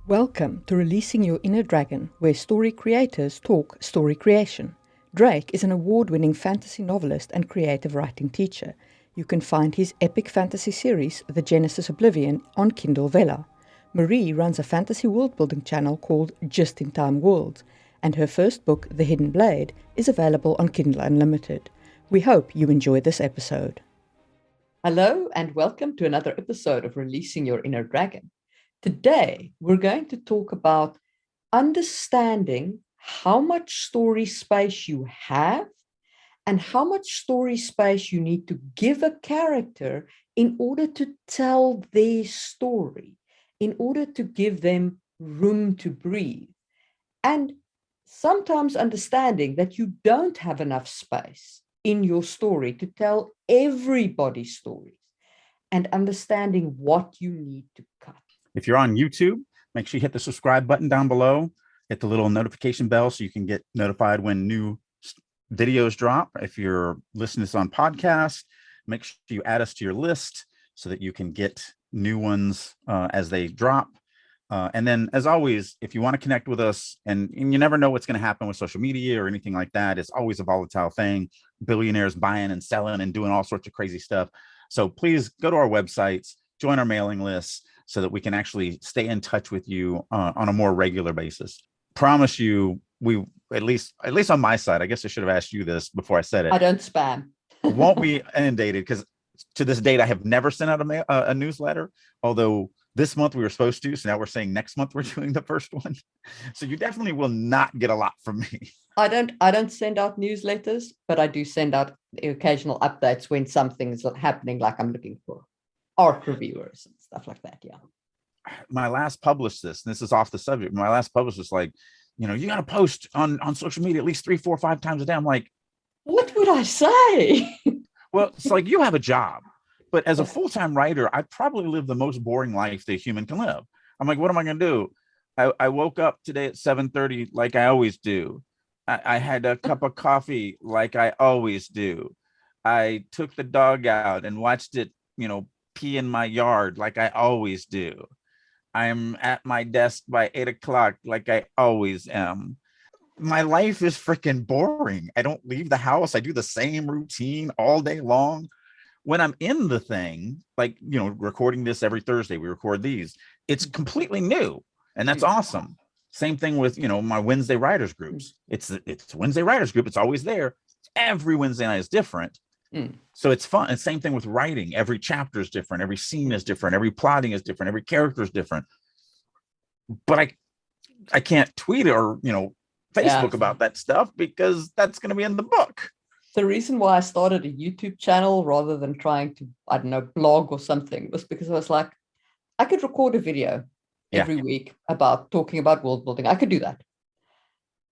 Welcome to Releasing Your Inner Dragon, where story creators talk story creation. Drake is an award-winning fantasy novelist and creative writing teacher. You can find his epic fantasy series, The Genesis Oblivion, on Kindle Vella. Marie runs a fantasy world-building channel called Just in Time Worlds, and her first book, The Hidden Blade, is available on Kindle Unlimited. We hope you enjoy this episode. Hello, and welcome to another episode of Releasing Your Inner Dragon. Today, we're going to talk about understanding how much story space you have and how much story space you need to give a character in order to tell their story, in order to give them room to breathe. And sometimes understanding that you don't have enough space in your story to tell everybody's stories, and understanding what you need to cut. If you're on YouTube, make sure you hit the subscribe button down below, hit the little notification bell so you can get notified when new videos drop. If you're listening to this on podcast, make sure you add us to your list so that you can get new ones as they drop. And then, as always, if you want to connect with us, and you never know what's going to happen with social media or anything like that, it's always a volatile thing. Billionaires buying and selling and doing all sorts of crazy stuff. So please go to our websites, join our mailing lists so that we can actually stay in touch with you on a more regular basis. Promise you, we at least on my side, I guess I should have asked you this before I said it. I don't spam. Won't be inundated, because to this date, I have never sent out a newsletter, although this month we were supposed to. So now we're saying next month we're doing the first one. So you definitely will not get a lot from me. I don't send out newsletters, but I do send out occasional updates when something's happening, like I'm looking for art reviewers and stuff like that. Yeah. My last publicist, and this is off the subject, my last publicist, like, you got to post on social media at least 3, 4, 5 times a day. I'm like, what would I say? Well, it's like, you have a job, but as a full-time writer, I probably live the most boring life that a human can live. I'm like, what am I going to do? I woke up today at 7:30 like I always do. I had a cup of coffee like I always do. I took the dog out and watched it, pee in my yard like I always do. I'm at my desk by 8 o'clock like I always am. My life is freaking boring. I don't leave the house. I do the same routine all day long. When I'm in the thing, like, recording this every Thursday, we record these, it's completely new. And that's awesome. Same thing with, my Wednesday writers groups. It's Wednesday writers group. It's always there. Every Wednesday night is different. So it's fun. And same thing with writing. Every chapter is different. Every scene is different. Every plotting is different. Every character is different. But I can't tweet or, Facebook about that stuff, because that's going to be in the book. The reason why I started a YouTube channel rather than trying to, I don't know, blog or something, was because I was like, I could record a video every week talking about world building. I could do that.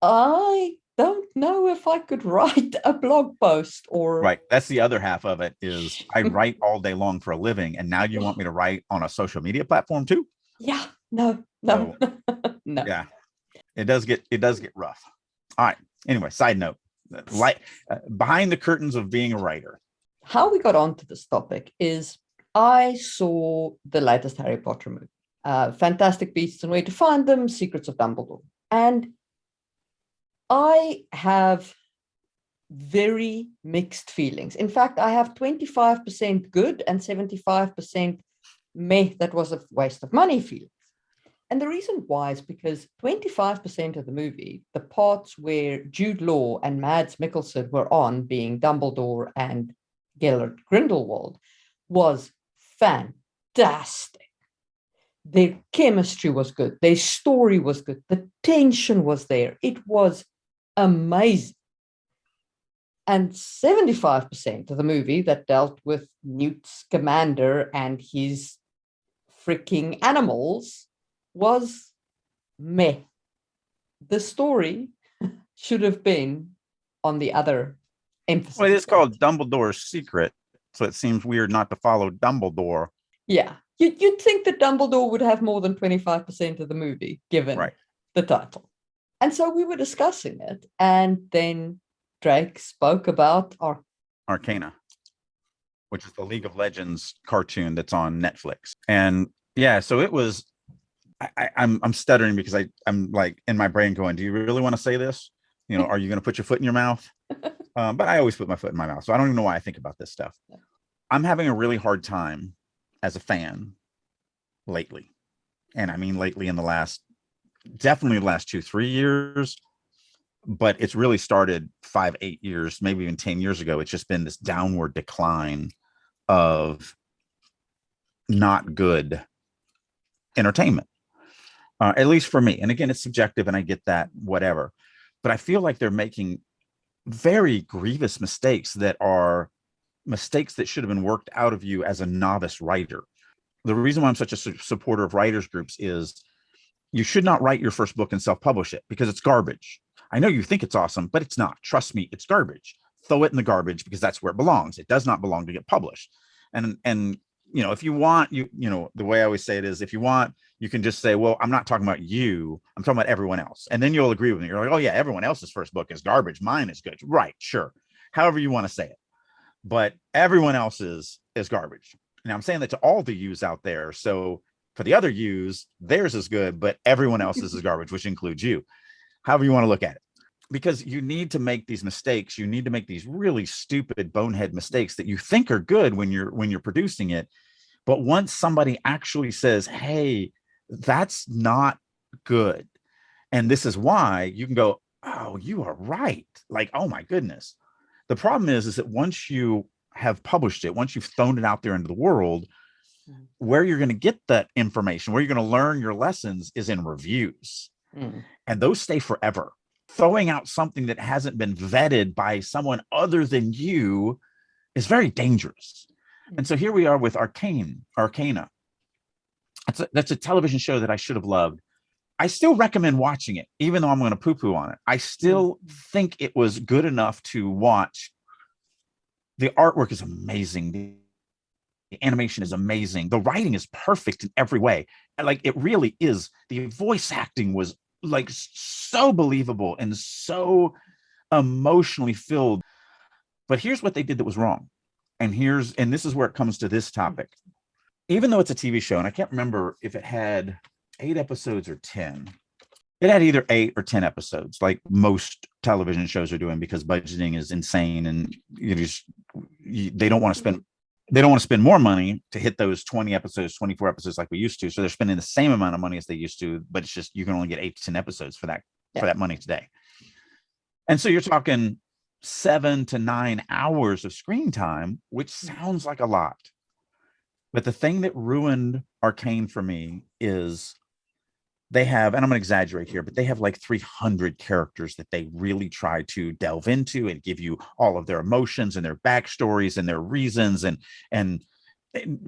I don't know if I could write a blog post or... Right. That's the other half of it, is I write all day long for a living. And now you want me to write on a social media platform too? Yeah. No. No. Yeah. It does get rough. All right. Anyway, side note, behind the curtains of being a writer. How we got onto this topic is I saw the latest Harry Potter movie, Fantastic Beasts and Where to Find Them, Secrets of Dumbledore. And I have very mixed feelings. In fact, I have 25% good and 75% meh, that was a waste of money feelings. And the reason why is because 25% of the movie, the parts where Jude Law and Mads Mikkelsen were on, being Dumbledore and Gellert Grindelwald, was fantastic. Their chemistry was good. Their story was good. The tension was there. It was amazing. And 75% of the movie that dealt with Newt Scamander and his freaking animals was meh. The story should have been on the other emphasis. Well, it's called Dumbledore's Secret, so it seems weird not to follow Dumbledore. Yeah. You'd think that Dumbledore would have more than 25% of the movie, given the title. And so we were discussing it, and then Drake spoke about Arcana, which is the League of Legends cartoon that's on Netflix. And yeah, so it was I'm stuttering because I'm like in my brain going, do you really want to say this? Are you going to put your foot in your mouth? But I always put my foot in my mouth. So I don't even know why I think about this stuff. I'm having a really hard time as a fan lately. And I mean, lately in definitely the last 2-3 years, but it's really started 5-8 years, maybe even 10 years ago. It's just been this downward decline of not good entertainment, at least for me. And again, it's subjective and I get that, whatever. But I feel like they're making very grievous mistakes that are mistakes that should have been worked out of you as a novice writer. The reason why I'm such a supporter of writers groups is you should not write your first book and self-publish it because it's garbage. I know you think it's awesome, but it's not. Trust me, it's garbage. Throw it in the garbage because that's where it belongs. It does not belong to get published. And if you want, the way I always say it is, if you want, you can just say, well, I'm not talking about you. I'm talking about everyone else. And then you'll agree with me. You're like, oh yeah, everyone else's first book is garbage. Mine is good. Right. Sure. However you want to say it. But everyone else's is garbage. And I'm saying that to all the yous out there. So for the other yous, theirs is good, but everyone else's is garbage, which includes you. However you want to look at it. Because you need to make these mistakes. You need to make these really stupid bonehead mistakes that you think are good when you're producing it. But once somebody actually says, hey, that's not good, and this is why, you can go, oh, you are right. Like, oh my goodness. The problem is that once you have published it, once you've thrown it out there into the world, where you're going to get that information, where you're going to learn your lessons is in reviews. And those stay forever. Throwing out something that hasn't been vetted by someone other than you is very dangerous. And so here we are with Arcana. That's a television show that I should have loved. I still recommend watching it, even though I'm going to poo-poo on it. I still think it was good enough to watch. The artwork is amazing. The animation is amazing. The writing is perfect in every way. Like, it really is. The voice acting was like so believable and so emotionally filled. But here's what they did that was wrong. And this is where it comes to this topic. Even though it's a TV show, and I can't remember if it had 8 episodes or 10. It had either 8 or 10 episodes, like most television shows are doing, because budgeting is insane, and they don't want to spend more money to hit those 20 episodes, 24 episodes like we used to. So they're spending the same amount of money as they used to, but it's just you can only get 8 to 10 episodes for that money today. And so you're talking 7 to 9 hours of screen time, which sounds like a lot. But the thing that ruined Arcane for me is they have, and I'm going to exaggerate here, but they have like 300 characters that they really try to delve into and give you all of their emotions and their backstories and their reasons. And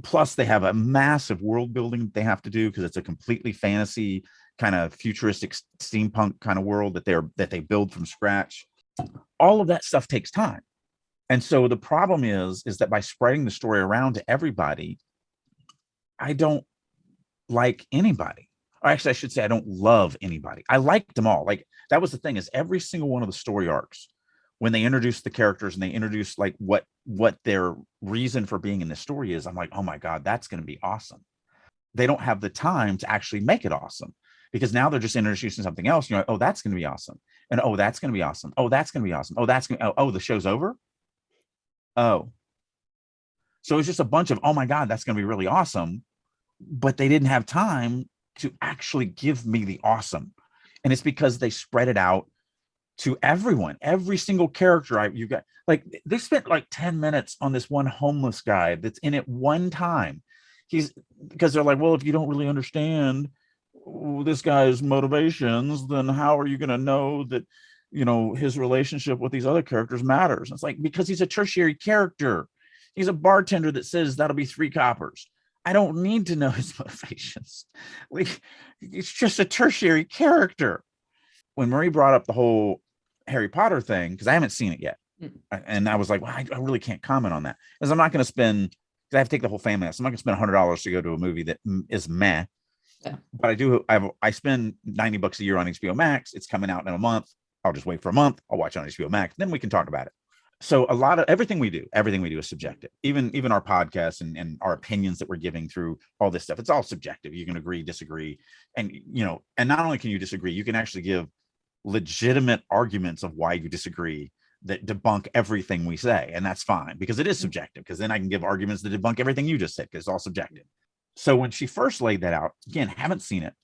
plus they have a massive world building that they have to do, because it's a completely fantasy kind of futuristic steampunk kind of world that they build from scratch. All of that stuff takes time. And so the problem is that by spreading the story around to everybody, I don't like anybody. Or actually, I should say I don't love anybody. I liked them all. Like, that was the thing, is every single one of the story arcs, when they introduced the characters and they introduced like what their reason for being in the story is, I'm like, oh my God, that's going to be awesome. They don't have the time to actually make it awesome, because now they're just introducing something else. And you're like, oh, that's going to be awesome. And oh, that's going to be awesome. Oh, that's going to be awesome. Oh, that's going to, oh, the show's over. Oh, so it's just a bunch of, oh my God, that's going to be really awesome. But they didn't have time to actually give me the awesome. And it's because they spread it out to everyone, every single character. You got, like, they spent like 10 minutes on this one homeless guy that's in it one time. Because they're like, well, if you don't really understand this guy's motivations, then how are you going to know that, his relationship with these other characters matters? And it's like, because he's a tertiary character. He's a bartender that says that'll be 3 coppers. I don't need to know his motivations. Like, it's just a tertiary character. When Marie brought up the whole Harry Potter thing, because I haven't seen it yet, and I was like, well, I really can't comment on that, because I'm not going to spend, because I have to take the whole family out, so I'm not going to spend $100 to go to a movie that is meh. Yeah. But I spend $90 a year on HBO Max. It's coming out in a month. I'll just wait for a month. I'll watch it on HBO Max. Then we can talk about it. So a lot of everything we do is subjective. Even our podcasts and our opinions that we're giving through all this stuff, it's all subjective. You can agree, disagree, and and not only can you disagree, you can actually give legitimate arguments of why you disagree that debunk everything we say, and that's fine because it is subjective. Because then I can give arguments that debunk everything you just said because it's all subjective. So when she first laid that out, again, haven't seen it,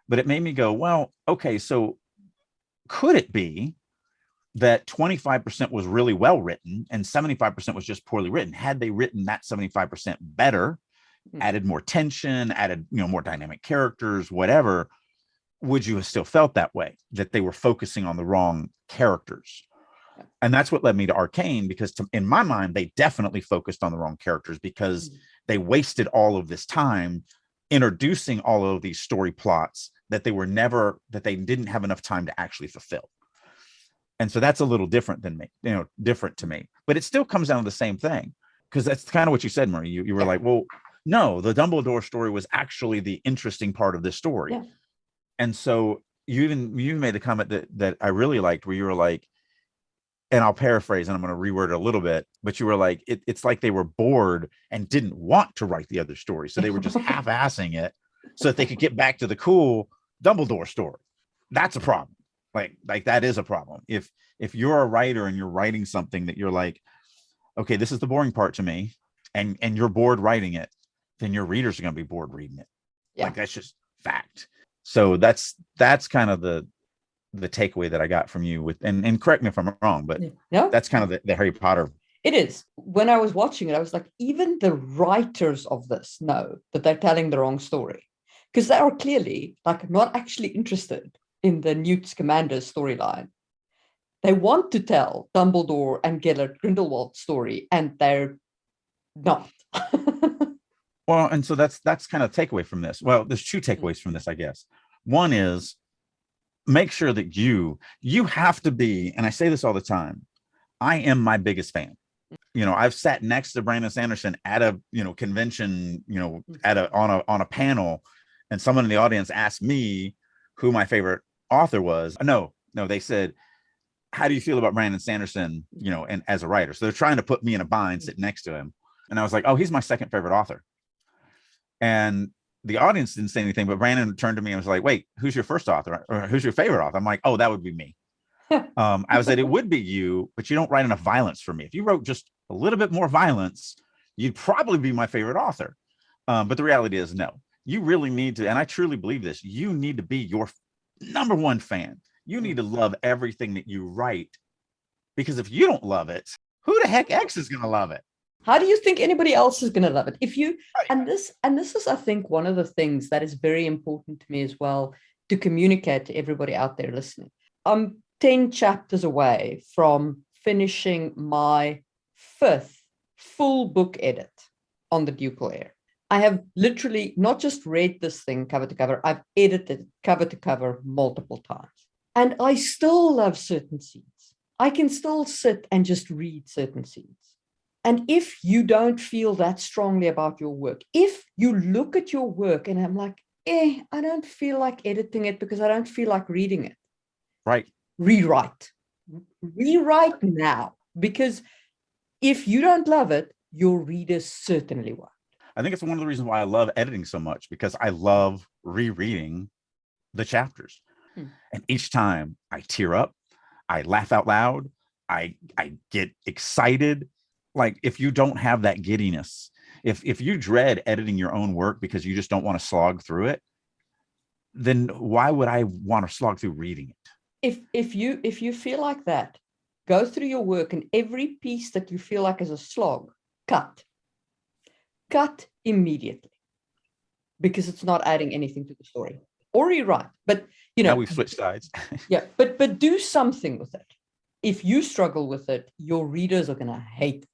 but it made me go, well, okay, so could it be that 25% was really well written and 75% was just poorly written? Had they written that 75% better, added more tension, added more dynamic characters, whatever, would you have still felt that way, that they were focusing on the wrong characters? And that's what led me to Arcane, because in my mind, they definitely focused on the wrong characters because they wasted all of this time introducing all of these story plots that they didn't have enough time to actually fulfill. And so that's a little different than me, different to me, but it still comes down to the same thing. Because that's kind of what you said, Marie. You were like, well, no, the Dumbledore story was actually the interesting part of this story. Yeah. And so you made the comment that I really liked, where you were like, and I'll paraphrase and I'm going to reword it a little bit, but you were like, it's like they were bored and didn't want to write the other story. So they were just half-assing it so that they could get back to the cool Dumbledore story. That's a problem. Like that is a problem. If you're a writer and you're writing something that you're like, okay, this is the boring part to me, and you're bored writing it, then your readers are going to be bored reading it. Yeah. Like that's just fact. So that's kind of the takeaway that I got from you and correct me if I'm wrong, but that's kind of the Harry Potter. It is. When I was watching it, I was like, even the writers of this know that they're telling the wrong story, because they are clearly like not actually interested in the Newt Scamander's storyline. They want to tell Dumbledore and Gellert Grindelwald's story, and they're not. Well, and so that's kind of takeaway from this. Well, there's two takeaways from this, I guess. One is make sure that you have to be, and I say this all the time, I am my biggest fan. I've sat next to Brandon Sanderson at a convention, on a panel, and someone in the audience asked me who my favorite author was. No, they said, how do you feel about Brandon Sanderson, and as a writer? So they're trying to put me in a bind, sit next to him. And I was like, oh, he's my second favorite author. And the audience didn't say anything, but Brandon turned to me and was like, wait, who's your first author, or who's your favorite author? I'm like, oh, that would be me. I was like, it would be you, but you don't write enough violence for me. If you wrote just a little bit more violence, you'd probably be my favorite author. But the reality is, no, you really need to, and I truly believe this, you need to be your number one fan. You need to love everything that you write, because if you don't love it, who the heck X is going to love it? How do you think anybody else is going to love it? If you, and this is, I think, one of the things that is very important to me as well, to communicate to everybody out there listening. I'm 10 chapters away from finishing my 5th full book edit on the Ducal Heir. I have literally not just read this thing cover to cover, I've edited cover to cover multiple times. And I still love certain scenes. I can still sit and just read certain scenes. And if you don't feel that strongly about your work, if you look at your work and I'm like, I don't feel like editing it because I don't feel like reading it. Right. Rewrite now, because if you don't love it, your readers certainly won't. I think it's one of the reasons why I love editing so much, because I love rereading the chapters. And each time I tear up, I laugh out loud, I get excited. Like, if you don't have that giddiness, if you dread editing your own work because you just don't want to slog through it, then why would I want to slog through reading it? If you feel like that, go through your work, and every piece that you feel like is a slog, cut immediately, because it's not adding anything to the story. Or rewrite, but now we've switched sides. Yeah, but do something with it. If you struggle with it, your readers are going to hate it.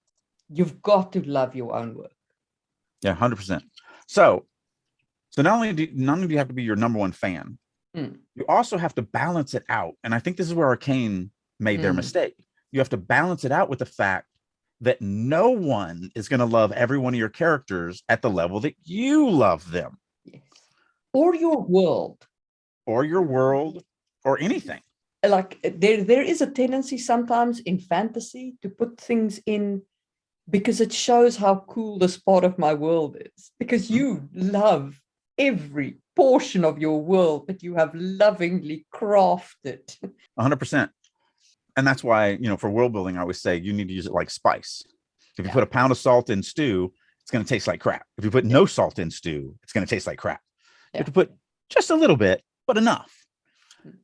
You've got to love your own work. Yeah, 100%. So not only do you have to be your number one fan, you also have to balance it out. And I think this is where Arcane made their mistake. You have to balance it out with the fact that no one is going to love every one of your characters at the level that you love them. Yes. Or your world. Or anything. like there is a tendency sometimes in fantasy to put things in because it shows how cool this part of my world is, because you love every portion of your world that you have lovingly crafted. 100%. And that's why, you know, for world building, I always say you need to use it like spice. If you put a pound of salt in stew, it's going to taste like crap. If you put no salt in stew, it's going to taste like crap. You have to put just a little bit, but enough.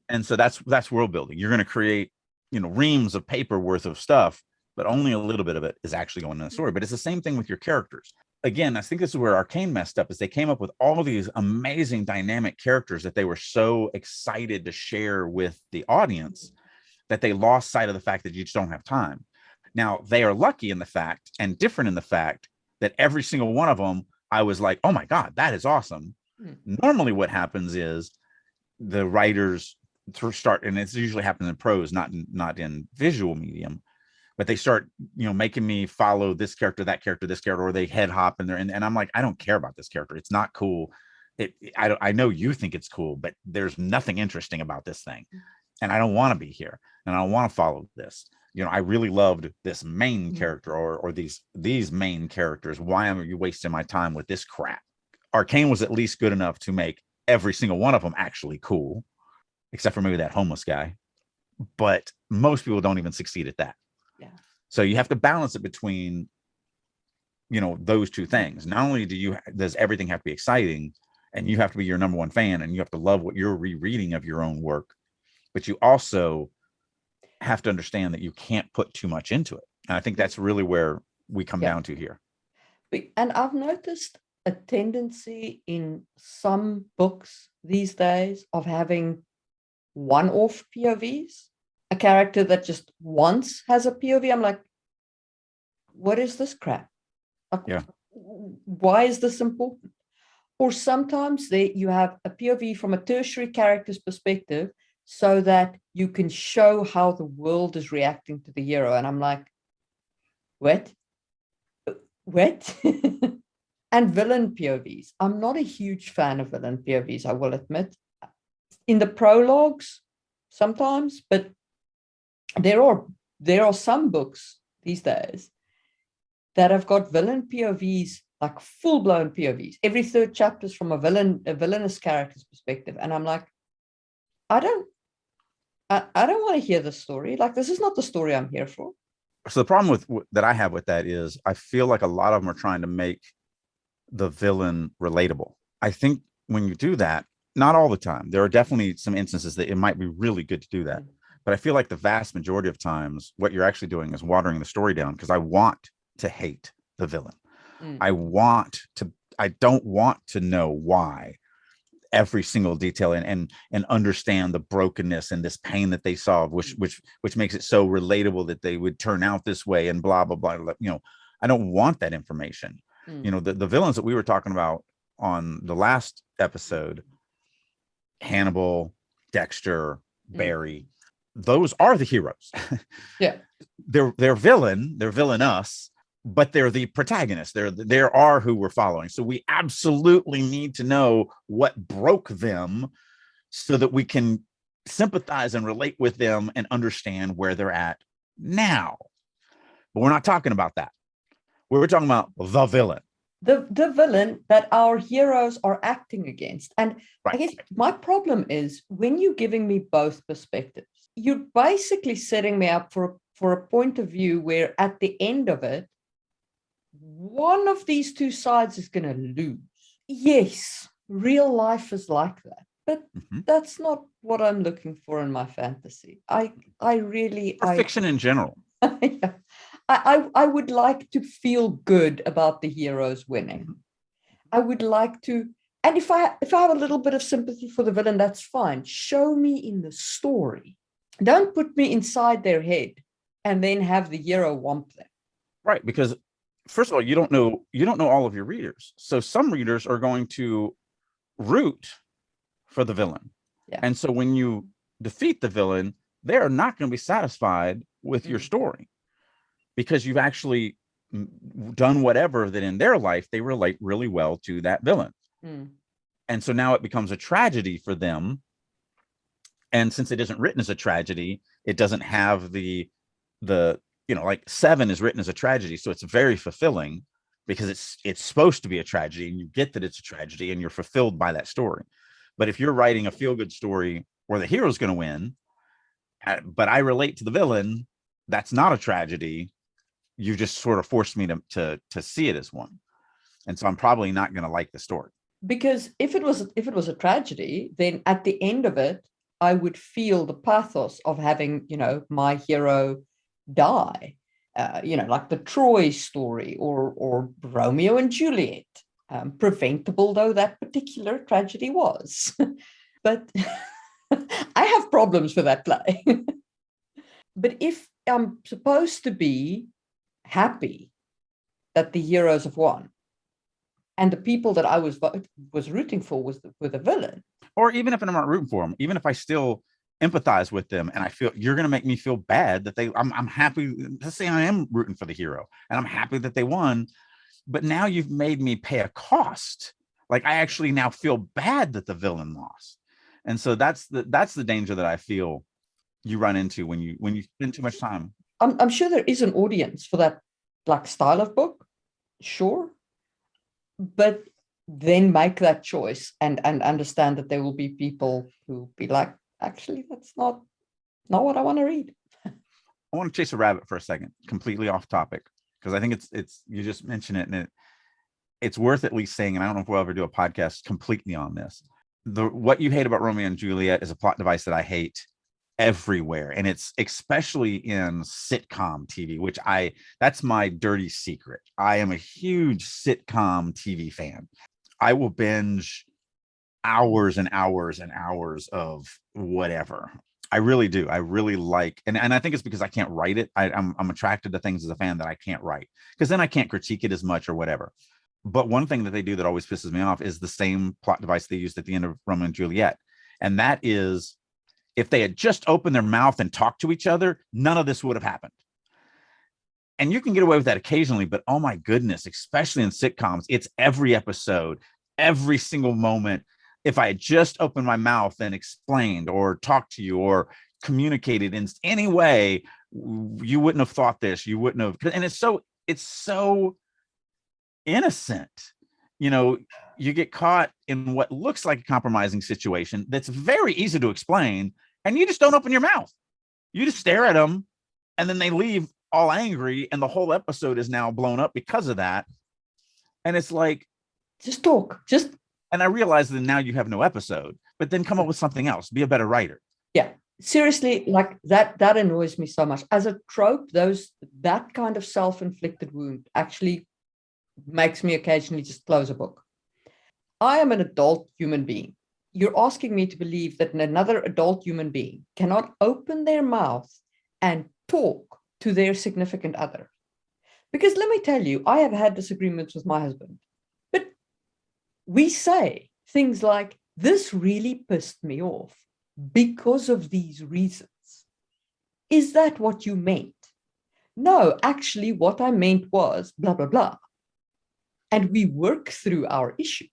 And so that's world building. You're going to create, you know, reams of paper worth of stuff, but only a little bit of it is actually going in the story. But it's the same thing with your characters. Again, I think this is where Arcane messed up, is they came up with all these amazing dynamic characters that they were so excited to share with the audience that they lost sight of the fact that you just don't have time. Now, they are lucky in the fact and different in the fact that every single one of them, I was like, oh my God, that is awesome. Normally what happens is the writers start, and it usually happens in prose, not in visual medium, but they start, you know, making me follow this character, that character, this character, or they head hop in there. And I'm like, I don't care about this character. It's not cool. I know you think it's cool, but there's nothing interesting about this thing. And I don't want to be here. And I don't want to follow this. You know, I really loved this main character or these main characters. Why am you wasting my time with this crap? Arcane was at least good enough to make every single one of them actually cool, except for maybe that homeless guy. But most people don't even succeed at that. Yeah. So you have to balance it between, you know, those two things. Not only does everything have to be exciting, and you have to be your number one fan, and you have to love what you're rereading of your own work, but you also have to understand that you can't put too much into it. And I think that's really where we come down to here. And I've noticed a tendency in some books these days of having one-off POVs, a character that just once has a POV. I'm like, what is this crap? Like, why is this important? Or sometimes you have a POV from a tertiary character's perspective so that you can show how the world is reacting to the hero. And I'm like, what? And villain POVs. I'm not a huge fan of villain POVs, I will admit. In the prologues, sometimes, but there are some books these days that have got villain POVs, like full-blown POVs. Every third chapter is from a villainous character's perspective. And I'm like, I don't want to hear this story. Like, this is not the story I'm here for. So the problem that I have with that is I feel like a lot of them are trying to make the villain relatable. I think when you do that, not all the time, there are definitely some instances that it might be really good to do that. But I feel like the vast majority of times, what you're actually doing is watering the story down, because I want to hate the villain. I don't want to know why every single detail and understand the brokenness and this pain that they saw, which makes it so relatable that they would turn out this way and blah, blah, blah. You know, I don't want that information. You know, the villains that we were talking about on the last episode, Hannibal, Dexter, Barry, those are the heroes. They're villainous, but they're the protagonists. There are who we're following. So we absolutely need to know what broke them so that we can sympathize and relate with them and understand where they're at now. But we're not talking about that. We're talking about the villain. The villain that our heroes are acting against. And I guess my problem is, when you're giving me both perspectives, you're basically setting me up for a point of view where at the end of it, one of these two sides is going to lose. Yes, real life is like that, but that's not what I'm looking for in my fantasy. Fiction in general. I would like to feel good about the heroes winning. I would like to, and if I have a little bit of sympathy for the villain, that's fine. Show me in the story. Don't put me inside their head and then have the hero whomp them. Right, because first of all, you don't know all of your readers. So some readers are going to root for the villain. And so when you defeat the villain, they are not going to be satisfied with your story, because you've actually done whatever that in their life they relate really well to that villain. And so now it becomes a tragedy for them And since it isn't written as a tragedy, it doesn't have the like Seven is written as a tragedy, so it's very fulfilling because it's supposed to be a tragedy, and you get that it's a tragedy, and you're fulfilled by that story. But if you're writing a feel-good story where the hero's going to win, but I relate to the villain, that's not a tragedy. You just sort of forced me to see it as one, and so I'm probably not going to like the story. Because if it was a tragedy, then at the end of it, I would feel the pathos of having, my hero die, like the Troy story or Romeo and Juliet, preventable though that particular tragedy was. But I have problems with that play. But if I'm supposed to be happy that the heroes have won, and the people that I was rooting for were the villain. Or even if I'm not rooting for them, even if I still empathize with them and I feel you're going to make me feel bad that I'm happy. Let's say I am rooting for the hero and I'm happy that they won, but now you've made me pay a cost. Like I actually now feel bad that the villain lost. And so that's the danger that I feel you run into when you spend too much time. I'm sure there is an audience for that like style of book. Sure. But then make that choice and understand that there will be people who be like, actually, that's not what I want to read. I want to chase a rabbit for a second, completely off topic, because I think it's you just mentioned it, and it's worth at least saying, and I don't know if we'll ever do a podcast completely on this. What you hate about Romeo and Juliet is a plot device that I hate everywhere, and it's especially in sitcom TV, which that's my dirty secret. I am a huge sitcom TV fan. I will binge hours and hours and hours of whatever. I really do. I really like, and I think it's because I can't write it. I'm attracted to things as a fan that I can't write, because then I can't critique it as much or whatever. But one thing that they do that always pisses me off is the same plot device they used at the end of Romeo and Juliet, and that is, if they had just opened their mouth and talked to each other, none of this would have happened. And you can get away with that occasionally, but oh my goodness, especially in sitcoms, it's every episode, every single moment. If I had just opened my mouth and explained or talked to you or communicated in any way, you wouldn't have thought this. You wouldn't have. And it's so innocent. You get caught in what looks like a compromising situation that's very easy to explain, and you just don't open your mouth. You just stare at them, and then they leave all angry, and the whole episode is now blown up because of that. And it's like, just talk. And I realize that now you have no episode, but then come up with something else. Be a better writer. Yeah, seriously, like that annoys me so much. As a trope, that kind of self-inflicted wound actually makes me occasionally just close a book. I am an adult human being. You're asking me to believe that another adult human being cannot open their mouth and talk to their significant other. Because let me tell you, I have had disagreements with my husband, but we say things like, this really pissed me off because of these reasons. Is that what you meant? No, actually, what I meant was blah, blah, blah. And we work through our issues.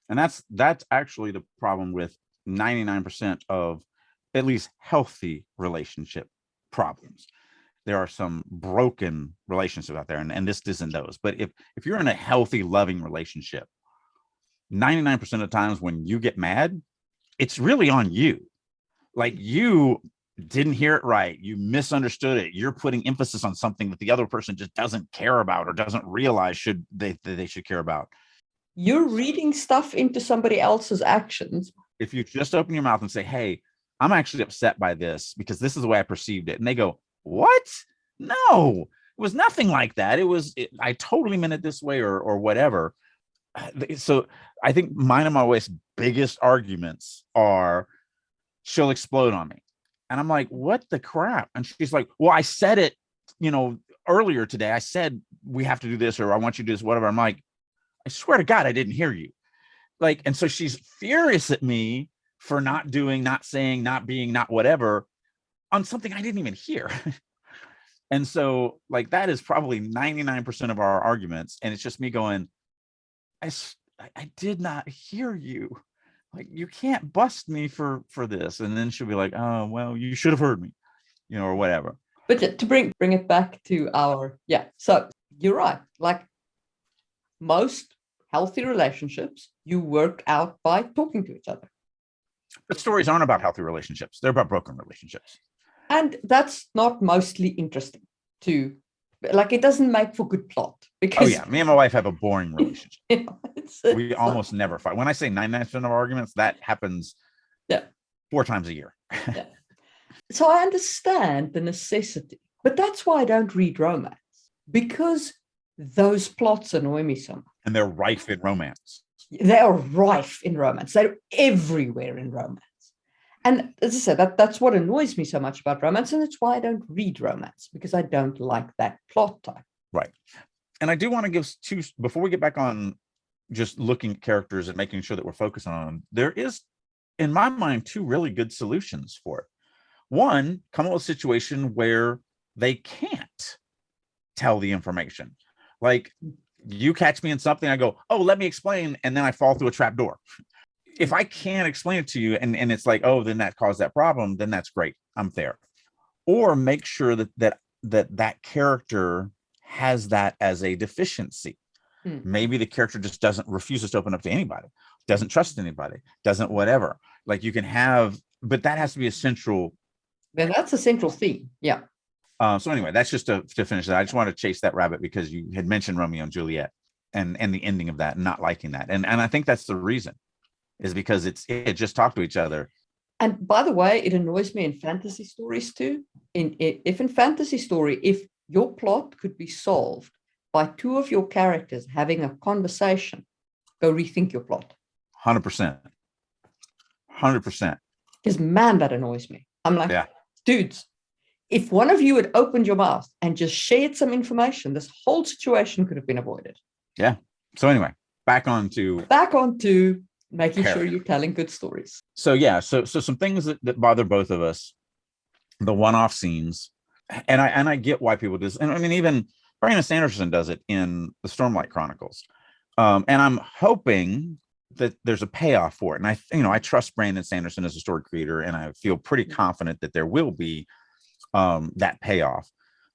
And that's actually the problem with 99% of at least healthy relationship problems. There are some broken relationships out there, and this isn't those. But if you're in a healthy, loving relationship, 99% of the times when you get mad, it's really on you. Like, you didn't hear it right. You misunderstood it. You're putting emphasis on something that the other person just doesn't care about or doesn't realize they should care about. You're reading stuff into somebody else's actions. If you just open your mouth and say, hey, I'm actually upset by this because this is the way I perceived it, and they go, what? No, it was nothing like that. I totally meant it this way or whatever. So I think mine and my wife's biggest arguments are, she'll explode on me. And I'm like, what the crap? And she's like, well, I said it, earlier today. I said, we have to do this, or I want you to do this, whatever. I'm like, I swear to God, I didn't hear you. Like, and so she's furious at me for not doing, not saying, not being, not whatever on something I didn't even hear. And so, like, that is probably 99% of our arguments. And it's just me going, I did not hear you. like, you can't bust me for this. And then she'll be like, oh, well, you should have heard me, or whatever. But to bring it back to our, so you're right. Like most healthy relationships, you work out by talking to each other. But stories aren't about healthy relationships. They're about broken relationships. And that's not mostly interesting to, like, it doesn't make for good plot. Because, oh yeah, me and my wife have a boring relationship. We it's almost never fight. When I say 99% of arguments, that happens 4 times a year. Yeah. So I understand the necessity, but that's why I don't read romance, because those plots annoy me so much. And they're rife in romance. They are rife in romance. They're everywhere in romance. And as I said, that's what annoys me so much about romance. And it's why I don't read romance, because I don't like that plot type. Right. And I do want to give two, before we get back on just looking at characters and making sure that we're focused on them, there is, in my mind, 2 really good solutions for it. One, come up with a situation where they can't tell the information. Like, you catch me in something, I go, oh, let me explain, and then I fall through a trap door. If I can't explain it to you, and it's like, oh, then that caused that problem, then that's great, I'm there. Or make sure that character has that as a deficiency. Maybe the character just refuses to open up to anybody, doesn't trust anybody, doesn't whatever. Like, you can have, but that has to be a central. Then that's a central theme. Yeah. So anyway, that's just to finish that. I just want to chase that rabbit because you had mentioned Romeo and Juliet and the ending of that and not liking that. And I think that's the reason, is because it just talk to each other. And by the way, it annoys me in fantasy stories too. If in fantasy story, if your plot could be solved by 2 of your characters having a conversation, go rethink your plot. 100%. 100%. Because man, that annoys me. I'm like, dudes, if one of you had opened your mouth and just shared some information, this whole situation could have been avoided. Yeah. So anyway, back on to making sure you're telling good stories. So yeah, so some things that bother both of us, the one-off scenes, and I get why people do this. And I mean, even Brandon Sanderson does it in the Stormlight Chronicles. And I'm hoping that there's a payoff for it. And I trust Brandon Sanderson as a story creator, and I feel pretty confident that there will be that payoff.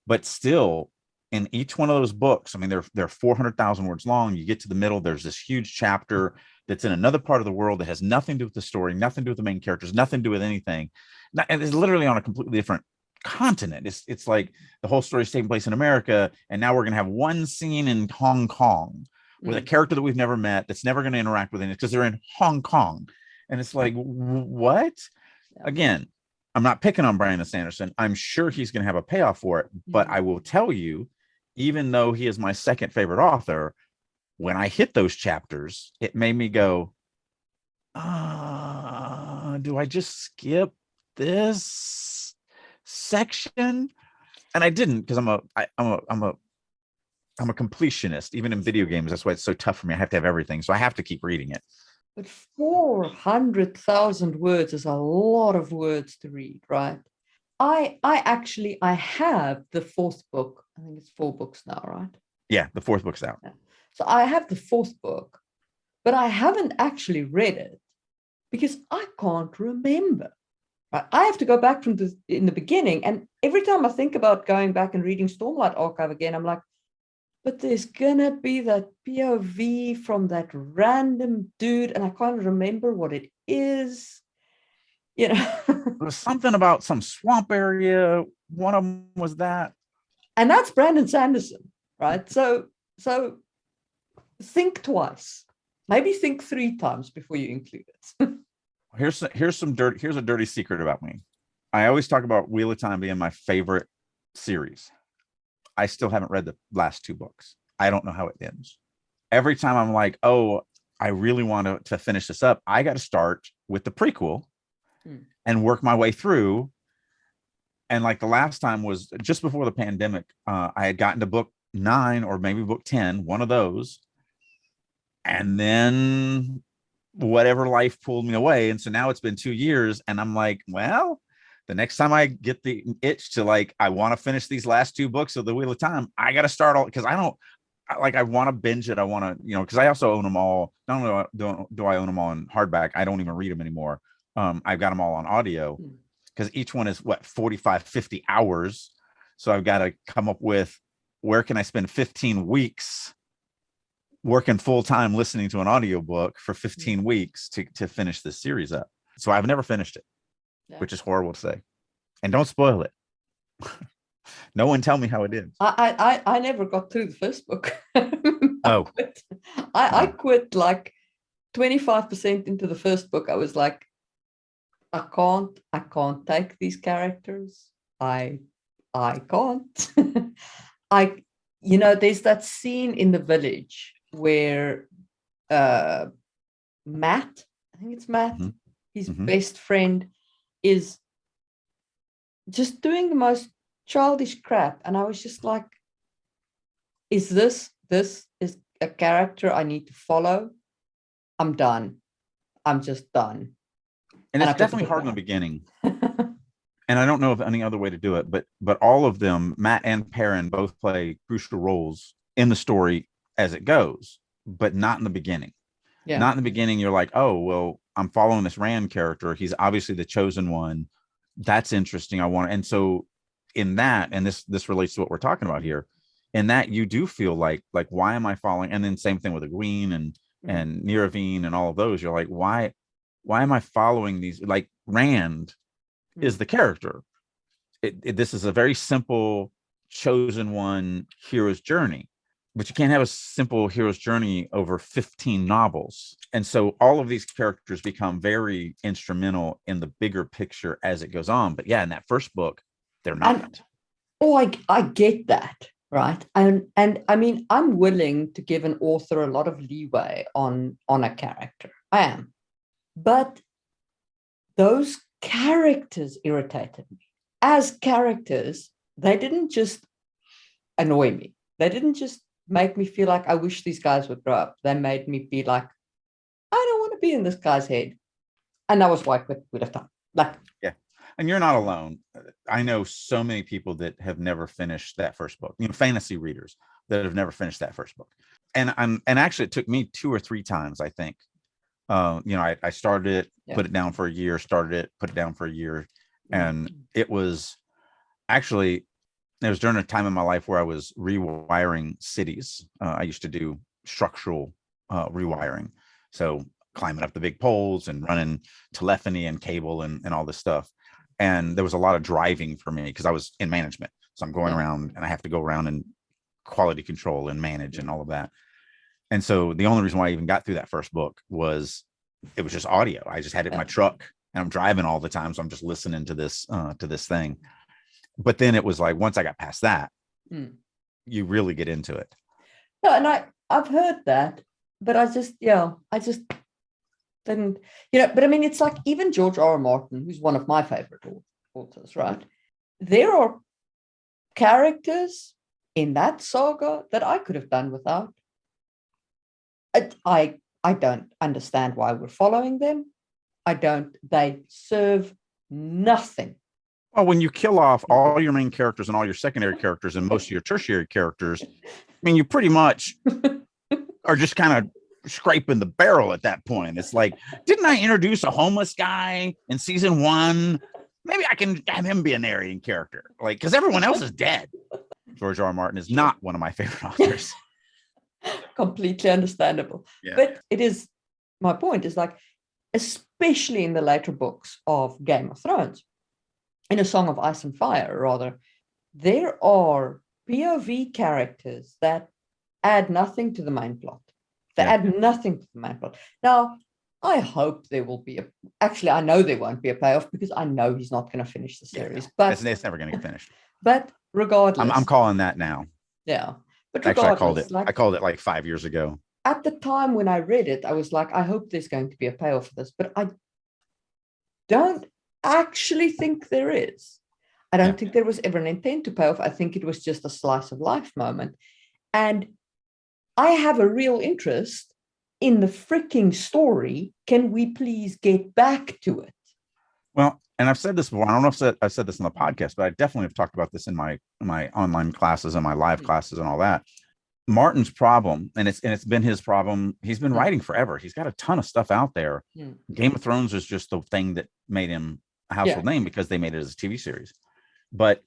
But still, in each one of those books, I mean, they're 400,000 words long. You get to the middle, there's this huge chapter that's in another part of the world that has nothing to do with the story, nothing to do with the main characters, nothing to do with anything. And it's literally on a completely different continent. It's like the whole story is taking place in America, and now we're going to have one scene in Hong Kong with a character that we've never met, that's never going to interact with it because they're in Hong Kong. And it's like, what? Again, I'm not picking on Brandon Sanderson. I'm sure he's going to have a payoff for it. But I will tell you, even though he is my second favorite author, when I hit those chapters, it made me go, do I just skip this section? And I didn't, because I'm a completionist. Even in video games, that's why it's so tough for me. I have to have everything, so I have to keep reading it. But 400,000 words is a lot of words to read, right? I have the 4th book. I think it's 4 books now, right? Yeah, the 4th book's out. Yeah. So I have the 4th book, but I haven't actually read it because I can't remember. Right? I have to go back in the beginning, and every time I think about going back and reading Stormlight Archive again, I'm like, but there's gonna be that POV from that random dude, and I can't remember what it is. There was something about some swamp area. One of them was that, and that's Brandon Sanderson, right? So think twice, maybe think 3 times before you include it. Here's a dirty secret about me. I always talk about Wheel of Time being my favorite series. I still haven't read the last 2 books. I don't know how it ends. Every time I'm like, oh, I really want to finish this up, I got to start with the prequel and work my way through. And like the last time was just before the pandemic. I had gotten to book 9 or maybe book 10, one of those. And then whatever life pulled me away. And so now it's been 2 years, and I'm like, well, the next time I get the itch to, like, I want to finish these last 2 books of the Wheel of Time, I got to start all, because I want to binge it. I want to, because I also own them all. Not only do I own them all in hardback, I don't even read them anymore. I've got them all on audio because each one is 45, 50 hours. So I've got to come up with where can I spend 15 weeks working full time listening to an audiobook for 15 weeks to finish this series up. So I've never finished it, which is horrible to say. And don't spoil it. No one tell me how it is. I never got through the first book. Oh, I quit like 25% into the first book. I was like, I can't take these characters. I can't. There's that scene in the village where Matt, I think it's Matt, his best friend, is just doing the most childish crap, and I was just like, is this is a character I need to follow? I'm done. I'm just done. And it's definitely hard in the beginning. And I don't know of any other way to do it, but all of them, Matt and Perrin, both play crucial roles in the story as it goes, but not in the beginning. Yeah. Not in the beginning. You're like, oh, well, I'm following this Rand character. He's obviously the chosen one. That's interesting. And so in that, and this relates to what we're talking about here, in that you do feel like why am I following? And then same thing with Egwene and Niravine and all of those. You're like, why am I following these? Like Rand is the character. This is a very simple chosen one hero's journey, but you can't have a simple hero's journey over 15 novels. And so all of these characters become very instrumental in the bigger picture as it goes on. But yeah, in that first book, they're not. I get that, right? And I mean, I'm willing to give an author a lot of leeway on a character. I am. But those characters irritated me. As characters, they didn't just annoy me. They didn't just make me feel like I wish these guys would grow up. They made me be like, I don't want to be in this guy's head. And that was why I quit with a time. Yeah. And you're not alone. I know so many people that have never finished that first book, fantasy readers that have never finished that first book. And actually it took me 2 or 3 times, I think. I started it, put it down for a year, started it, put it down for a year. And it was during a time in my life where I was rewiring cities. I used to do structural rewiring. So climbing up the big poles and running telephony and cable and all this stuff. And there was a lot of driving for me because I was in management. So I'm going around and I have to go around and quality control and manage and all of that. And so the only reason why I even got through that first book was it was just audio. I just had it in my truck and I'm driving all the time. So I'm just listening to this thing. But then it was like, once I got past that, you really get into it. No, and I've heard that, but I just didn't, but I mean, it's like even George R. R. Martin, who's one of my favorite authors, right? There are characters in that saga that I could have done without. I don't understand why we're following them. They serve nothing. Well, when you kill off all your main characters and all your secondary characters and most of your tertiary characters, I mean, you pretty much are just kind of scraping the barrel at that point. It's like, didn't I introduce a homeless guy in season 1? Maybe I can have him be a narrating character, because everyone else is dead. George R. R. Martin is not one of my favorite authors. Completely understandable. Yeah. But it is, my point is especially in the later books of Game of Thrones, in A Song of Ice and Fire, rather, there are POV characters that add nothing to the main plot. They add nothing to the main plot. Now, I hope there will be I know there won't be a payoff because I know he's not going to finish the series. But it's never going to get finished. But regardless, I'm calling that now. Yeah. But actually, I called it 5 years ago. At the time when I read it, I was like, I hope there's going to be a payoff for this, but I don't actually think there is. I don't think there was ever an intent to pay off. I think it was just a slice of life moment. And I have a real interest in the freaking story. Can we please get back to it? Well, and I've said this before. I don't know if I've said this in the podcast, but I definitely have talked about this in my online classes and my live classes and all that. Martin's problem, and it's been his problem. He's been writing forever. He's got a ton of stuff out there. Game of Thrones is just the thing that made him a household name because they made it as a TV series. But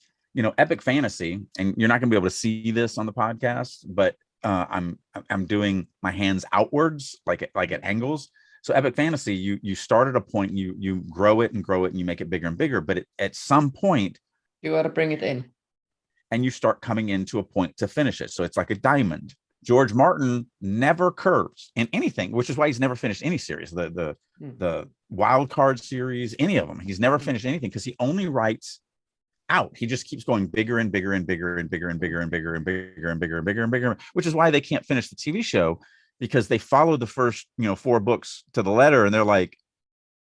epic fantasy, and you're not going to be able to see this on the podcast, but I'm doing my hands outwards, like at angles. So epic fantasy, you start at a point, you grow it, and you make it bigger and bigger. But at some point, you got to bring it in. And you start coming into a point to finish it. So it's like a diamond. George Martin never curves in anything, which is why he's never finished any series. The Wild Card series, any of them. He's never finished anything because he only writes out. He just keeps going bigger and bigger and bigger and bigger and bigger and bigger and bigger and bigger and bigger and bigger, which is why they can't finish the TV show, because they follow the first 4 books to the letter, and they're like,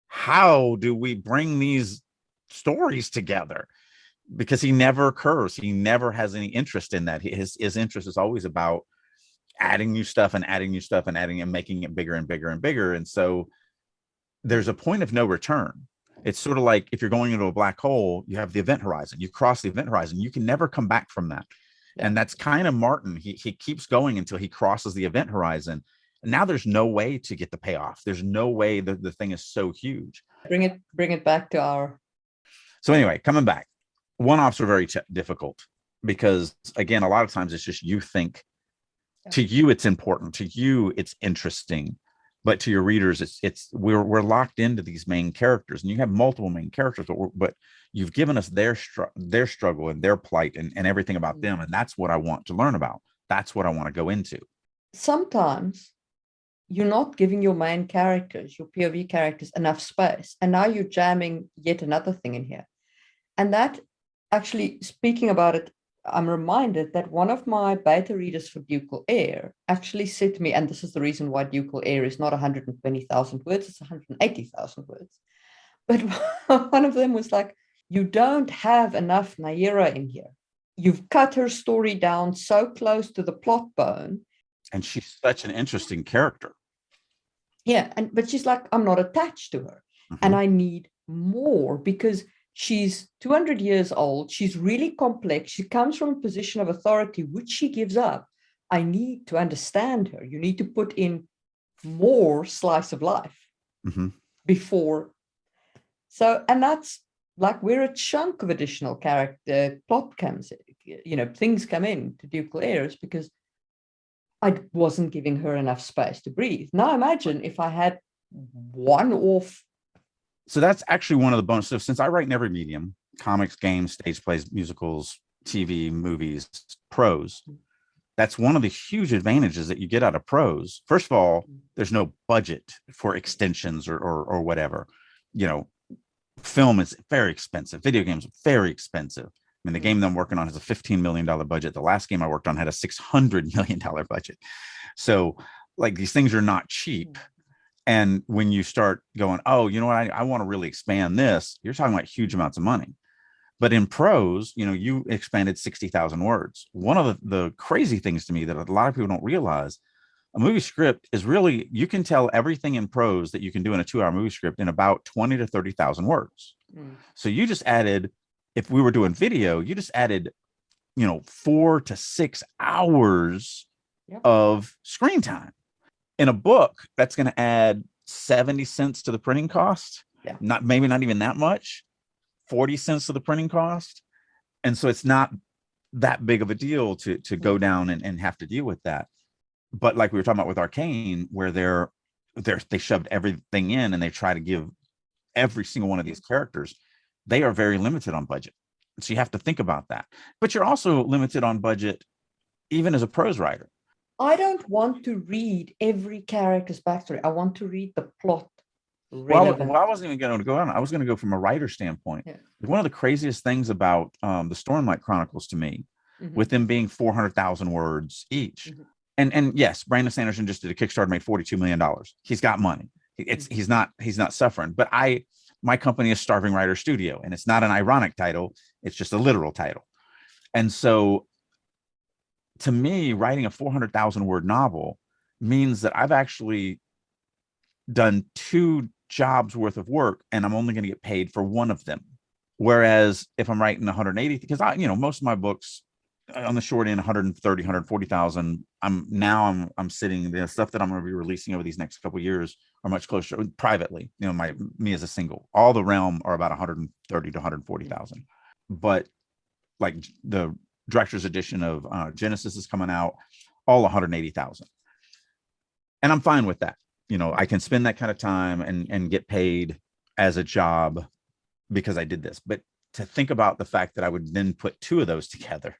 how do we bring these stories together? Because he never curves. He never has any interest in that. His interest is always about adding new stuff and adding new stuff and adding and making it bigger and bigger and bigger. And so there's a point of no return. It's sort of like if you're going into a black hole, you have the event horizon. You cross the event horizon. You can never come back from that. Yeah. And that's kind of Martin. He keeps going until he crosses the event horizon. And now there's no way to get the payoff. There's no way. The thing is so huge. Bring it back to our. So anyway, coming back. One-offs are very difficult because, again, a lot of times it's just you think to you it's important, to you it's interesting, but to your readers we're locked into these main characters, and you have multiple main characters, but you've given us their struggle and their plight and everything about them, and that's what I want to learn about. That's what I want to go into. Sometimes you're not giving your main characters, your POV characters, enough space, and now you're jamming yet another thing in here, and that. Actually, speaking about it, I'm reminded that one of my beta readers for Ducal Air actually said to me, and this is the reason why Ducal Air is not 120,000 words, it's 180,000 words. But one of them was like, you don't have enough Naira in here. You've cut her story down so close to the plot bone. And she's such an interesting character. Yeah, but she's like, I'm not attached to her. And I need more because she's 200 years old. She's really complex. She comes from a position of authority, which she gives up. I need to understand her. You need to put in more slice of life before. So, and that's like where a chunk of additional character plot comes in, things come in to Ducal Airs because I wasn't giving her enough space to breathe. Now imagine if I had one off. So that's actually one of the bonuses. Since I write in every medium, comics, games, stage plays, musicals, TV, movies, prose, that's one of the huge advantages that you get out of prose. First of all, there's no budget for extensions or whatever. Film is very expensive. Video games are very expensive. I mean, the game that I'm working on has a $15 million budget. The last game I worked on had a $600 million budget. So like these things are not cheap. And when you start going, oh, you know what, I want to really expand this, you're talking about huge amounts of money. But in prose, you expanded 60,000 words. One of the crazy things to me that a lot of people don't realize, a movie script is really, you can tell everything in prose that you can do in a 2-hour movie script in about 20 to 30,000 words. So you just added, if we were doing video, you just added, 4 to 6 hours of screen time. In a book, that's going to add 70 cents to the printing cost. Yeah. Maybe not even that much, 40 cents to the printing cost. And so it's not that big of a deal to go down and have to deal with that. But like we were talking about with Arcane, where they shoved everything in and they try to give every single one of these characters, they are very limited on budget. So you have to think about that. But you're also limited on budget, even as a prose writer. I don't want to read every character's backstory. I want to read the plot. Well, I wasn't even going to go on. I was going to go from a writer standpoint. Yeah. One of the craziest things about the Stormlight Chronicles to me, with them being 400,000 words each, and yes, Brandon Sanderson just did a Kickstarter, made $42 million. He's got money. He's not suffering. But my company is Starving Writer Studio, and it's not an ironic title. It's just a literal title. And so, to me, writing a 400,000 word novel means that I've actually done 2 jobs worth of work, and I'm only going to get paid for one of them. Whereas if I'm writing 180, because most of my books, on the short end, 130, 140,000. I'm sitting, the stuff that I'm going to be releasing over these next couple of years are much closer privately. You know, me as a single, all the realm are about 130 to 140,000. But like the director's edition of Genesis is coming out, all 180,000. And I'm fine with that. You know, I can spend that kind of time and get paid as a job because I did this. But to think about the fact that I would then put two of those together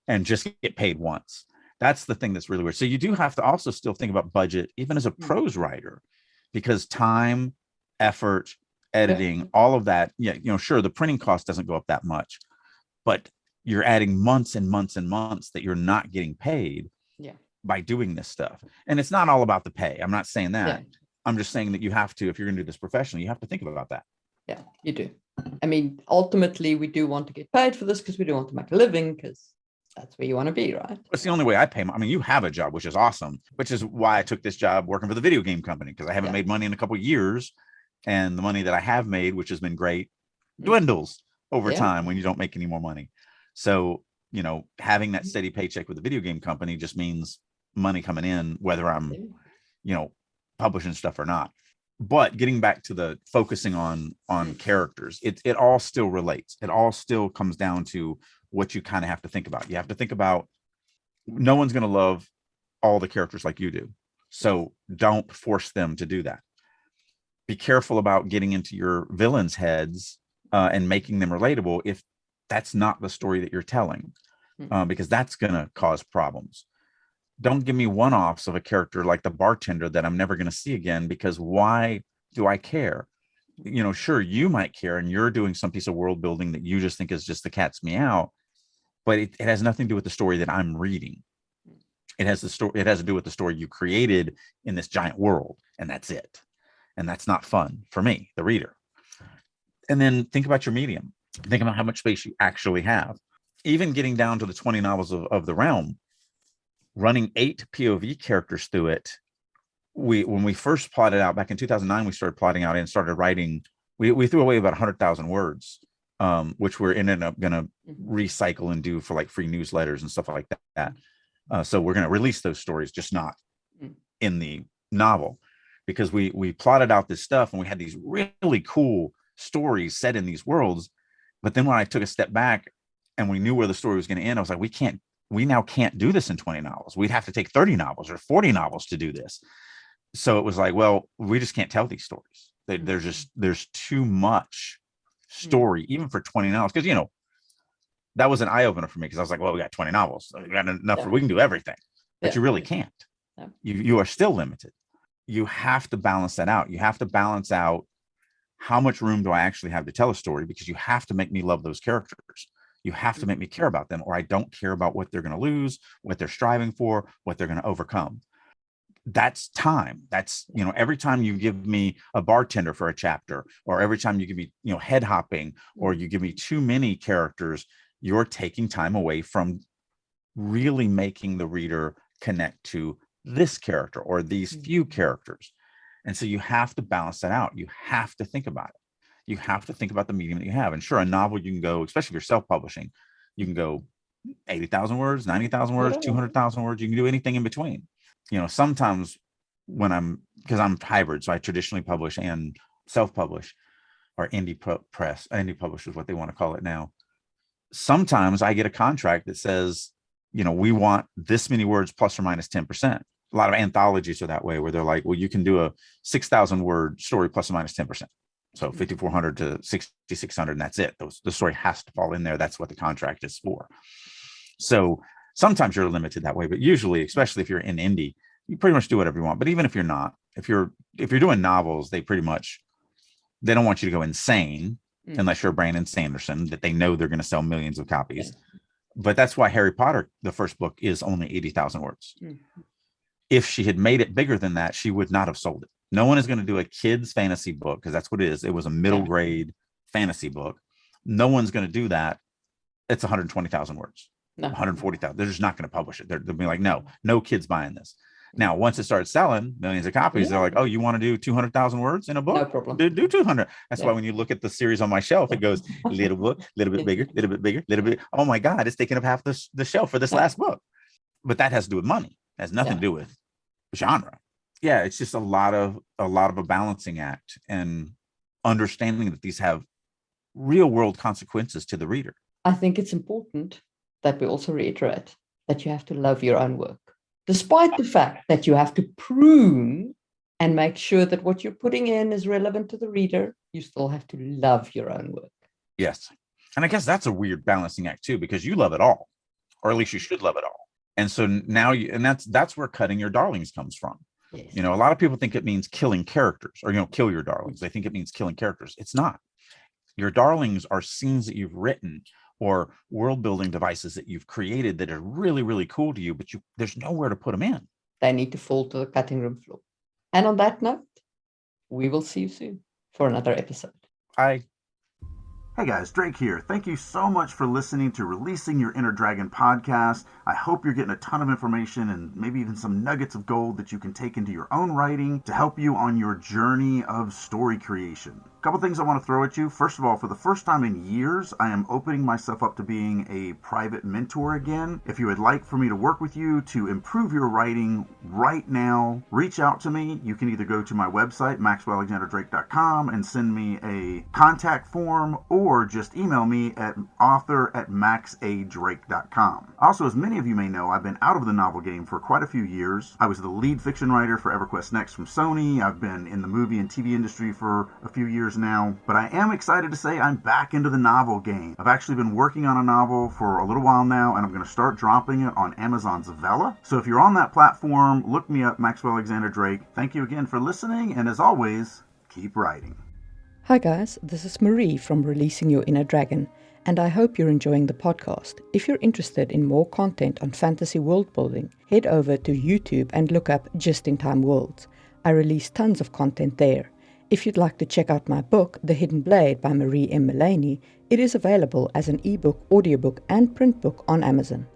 and just get paid once, that's the thing that's really weird. So you do have to also still think about budget, even as a prose writer, because time, effort, editing, all of that. Yeah, you know, sure, the printing cost doesn't go up that much, but you're adding months and months and months that you're not getting paid by doing this stuff. And it's not all about the pay. I'm not saying that. I'm just saying that you have to, if you're going to do this professionally, you have to think about that. Yeah, you do. I mean, ultimately, we do want to get paid for this because we do want to make a living, because that's where you want to be, right? It's the only way I pay. I mean, you have a job, which is awesome, which is why I took this job working for the video game company, because I haven't made money in a couple of years. And the money that I have made, which has been great, dwindles over time when you don't make any more money. So, you know, having that steady paycheck with the video game company just means money coming in, whether I'm, you know, publishing stuff or not. But getting back to the focusing on characters, it all still relates. It all still comes down to what you kind of have to think about. You have to think about, no one's going to love all the characters like you do. So don't force them to do that. Be careful about getting into your villains' heads and making them relatable if that's not the story that you're telling, because that's going to cause problems. Don't give me one-offs of a character like the bartender that I'm never going to see again, because why do I care? You know, sure, you might care and you're doing some piece of world building that you just think is just the cat's meow, but it has nothing to do with the story that I'm reading. It has to do with the story you created in this giant world, and that's it. And that's not fun for me, the reader. And then think about your medium. Think about how much space you actually have. Even getting down to the 20 novels of the realm, running 8 POV characters through it. When we first plotted out back in 2009, we started plotting out and started writing. We threw away about 100,000 words, which we're ended up going to recycle and do for like free newsletters and stuff like that. So we're going to release those stories, just not in the novel, because we plotted out this stuff and we had these really cool stories set in these worlds. But then when I took a step back and we knew where the story was going to end, I was like, we now can't do this in 20 novels. We'd have to take 30 novels or 40 novels to do this. So it was like, well, we just can't tell these stories. There's too much story, even for 20 novels. Because, you know, that was an eye opener for me, because I was like, well, we got 20 novels. We got enough we can do everything, but you really can't. You are still limited. You have to balance that out. You have to balance out, how much room do I actually have to tell a story? Because you have to make me love those characters. You have to make me care about them, or I don't care about what they're going to lose, what they're striving for, what they're going to overcome. That's time. That's, you know, every time you give me a bartender for a chapter, or every time you give me, you know, head hopping, or you give me too many characters, you're taking time away from really making the reader connect to this character or these few characters. And so you have to balance that out. You have to think about it. You have to think about the medium that you have. And sure, a novel, you can go, especially if you're self-publishing, you can go 80,000 words, 90,000 words, 200,000 words. You can do anything in between. You know, sometimes because I'm hybrid, so I traditionally publish and self-publish, or indie publish is what they want to call it now. Sometimes I get a contract that says, you know, we want this many words plus or minus 10%. A lot of anthologies are that way, where they're like, well, you can do a 6,000 word story plus or minus 10%. So 5,400 to 6,600, and that's it. The story has to fall in there. That's what the contract is for. So sometimes you're limited that way, but usually, especially if you're in indie, you pretty much do whatever you want. But even if you're not, if you're doing novels, they don't want you to go insane unless you're Brandon Sanderson, that they know they're going to sell millions of copies. But that's why Harry Potter, the first book, is only 80,000 words. If she had made it bigger than that, she would not have sold it. No one is going to do a kid's fantasy book, because that's what it is. It was a middle grade fantasy book. No one's going to do that. It's 120,000 words, 140,000. They're just not going to publish it. They'll be like, no kids buying this. Now, once it starts selling millions of copies, they're like, oh, you want to do 200,000 words in a book? No problem. Do 200. That's why when you look at the series on my shelf, it goes little book, little bit bigger, little bit bigger, little bit. Oh my God, it's taking up half the shelf for this last book. But that has to do with money. It has nothing to do with genre. Yeah, it's just a lot of a balancing act and understanding that these have real world consequences to the reader. I think it's important that we also reiterate that you have to love your own work, despite the fact that you have to prune and make sure that what you're putting in is relevant to the reader. You still have to love your own work. Yes. And I guess that's a weird balancing act too, because you love it all, or at least you should love it all. And so now that's where cutting your darlings comes from. Yes. You know, a lot of people think it means killing characters, or, kill your darlings. They think it means killing characters. It's not. Your darlings are scenes that you've written or world building devices that you've created that are really, really cool to you, but there's nowhere to put them in. They need to fall to the cutting room floor. And on that note, we will see you soon for another episode. Bye. Hey guys, Drake here. Thank you so much for listening to Releasing Your Inner Dragon podcast. I hope you're getting a ton of information and maybe even some nuggets of gold that you can take into your own writing to help you on your journey of story creation. A couple things I want to throw at you. First of all, for the first time in years, I am opening myself up to being a private mentor again. If you would like for me to work with you to improve your writing right now, reach out to me. You can either go to my website, maxwellalexanderdrake.com, and send me a contact form, or just email me at author@maxadrake.com. Also, as many of you may know, I've been out of the novel game for quite a few years. I was the lead fiction writer for EverQuest Next from Sony. I've been in the movie and TV industry for a few years now, but I am excited to say I'm back into the novel game. I've actually been working on a novel for a little while now, and I'm going to start dropping it on Amazon's Vella. So if you're on that platform, look me up, Maxwell Alexander Drake. Thank you again for listening, and as always, keep writing. Hi guys, this is Marie from Releasing Your Inner Dragon, and I hope you're enjoying the podcast. If you're interested in more content on fantasy world building, head over to YouTube and look up Just in Time Worlds. I release tons of content there. If you'd like to check out my book, The Hidden Blade by Marie M. Mullaney, it is available as an ebook, audiobook, and print book on Amazon.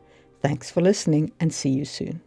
Thanks for listening, and see you soon.